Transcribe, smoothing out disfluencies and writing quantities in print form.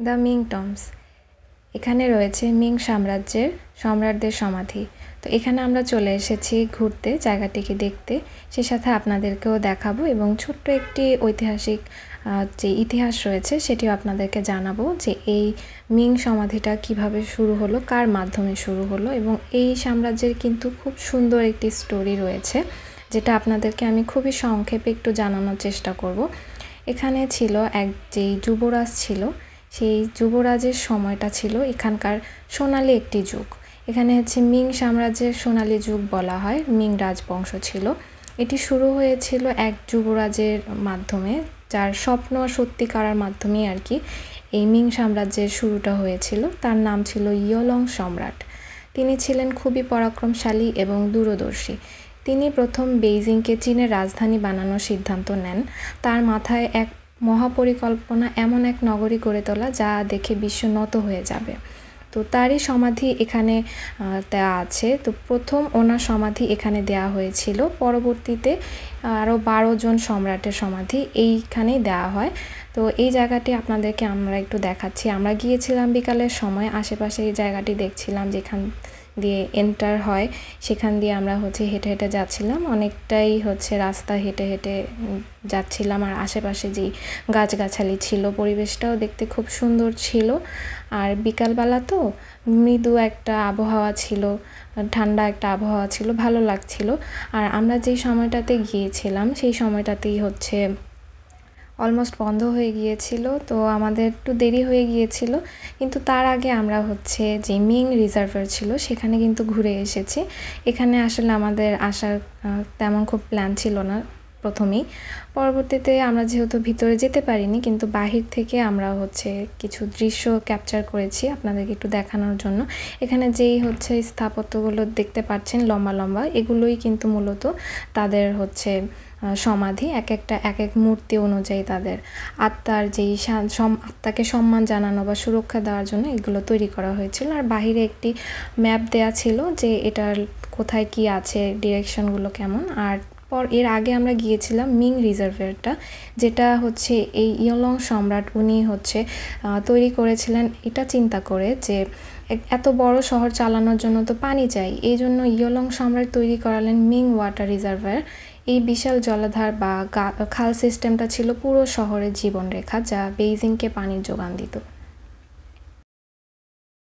The Ming টম্বস। এখানে রয়েছে Ming সাম্রাজ্যের সম্রাটদের সমাধি। তো এখানে আমরা চলে এসেছি ঘুরতে, জায়গাটিকে দেখতে, সে সাথে আপনাদেরকেও দেখাবো এবং ছোট্ট একটি ঐতিহাসিক যে ইতিহাস রয়েছে সেটিও আপনাদেরকে জানাবো যে এই মিং সমাধিটা কিভাবে শুরু হলো, কার মাধ্যমে শুরু হলো, এবং এই সাম্রাজ্যের কিন্তু খুব সুন্দর একটি স্টোরি রয়েছে যেটা আপনাদেরকে আমি খুবই সংক্ষেপে একটু জানানোর চেষ্টা করব। এখানে ছিল যেই যুবরাজ ছিল, সেই যুবরাজের সময়টা ছিল এখানকার সোনালি একটি যুগ। এখানে হচ্ছে মিং সাম্রাজ্যের সোনালি যুগ বলা হয়, মিং রাজবংশ ছিল। এটি শুরু হয়েছিল এক যুবরাজের মাধ্যমে, যার স্বপ্ন সত্যি করার মাধ্যমেই আর কি এই মিং সাম্রাজ্যের শুরুটা হয়েছিল। তার নাম ছিল ইয়োলং সম্রাট। তিনি ছিলেন খুবই পরাক্রমশালী এবং দূরদর্শী। তিনি প্রথম বেইজিংকে চীনের রাজধানী বানানোর সিদ্ধান্ত নেন। তার মাথায় এক মহাপরিকল্পনা, এমন এক নগরী গড়ে তোলা যা দেখে বিশ্ব নত হয়ে যাবে। তো তারই সমাধি এখানে দেওয়া আছে। তো প্রথম ওনার সমাধি এখানে দেওয়া হয়েছিল, পরবর্তীতে আরও 12 জন সম্রাটের সমাধি এইখানেই দেওয়া হয়। তো এই জায়গাটি আপনাদেরকে আমরা একটু দেখাচ্ছি। আমরা গিয়েছিলাম বিকালের সময়, আশেপাশে এই জায়গাটি দেখছিলাম, যেখান দিয়ে এন্টার হয় সেখান দিয়ে আমরা হেঁটে হেঁটে যাচ্ছিলাম। অনেকটাই রাস্তা হেঁটে হেঁটে যাচ্ছিলাম, আর আশেপাশে যেই গাছগাছালি ছিল পরিবেশটাও দেখতে খুব সুন্দর ছিল। আর বিকালবেলা তো মৃদু একটা আবহাওয়া ছিল, ঠান্ডা একটা আবহাওয়া ছিল, ভালো লাগছিল। আর আমরা যেই সময়টাতে গিয়েছিলাম সেই সময়টাতেই অলমোস্ট বন্ধ হয়ে গিয়েছিল, তো আমাদের একটু দেরি হয়ে গিয়েছিল। কিন্তু তার আগে আমরা যে মিং রিজার্ভার ছিল সেখানে কিন্তু ঘুরে এসেছি। এখানে আসলে আমাদের আসার তেমন খুব প্ল্যান ছিল না প্রথমেই। পরবর্তীতে আমরা যেহেতু ভিতরে যেতে পারিনি, কিন্তু বাহির থেকে আমরা কিছু দৃশ্য ক্যাপচার করেছি আপনাদেরকে একটু দেখানোর জন্য। এখানে যেই স্থাপত্যগুলো দেখতে পাচ্ছেন লম্বা লম্বা, এগুলোই কিন্তু মূলত তাদের সমাধি। এক এক মূর্তি অনুযায়ী তাদের আত্মার আত্মাকে সম্মান জানানো বা সুরক্ষা দেওয়ার জন্য এগুলো তৈরি করা হয়েছিল। আর বাহিরে একটি ম্যাপ দেয়া ছিল যে এটার কোথায় কি আছে, ডিরেকশনগুলো কেমন। আর এর আগে আমরা গিয়েছিলাম মিং রিজার্ভারটা, যেটা এই ইয়োলং সম্রাট উনি তৈরি করেছিলেন এটা চিন্তা করে যে এত বড় শহর চালানোর জন্য তো পানি চাই। এই জন্য ইয়োলং সম্রাট তৈরি করালেন মিং ওয়াটার রিজার্ভার। এই বিশাল জলাধার বা খাল সিস্টেমটা ছিল পুরো শহরের জীবনরেখা, যা বেইজিংকে পানির যোগান দিত।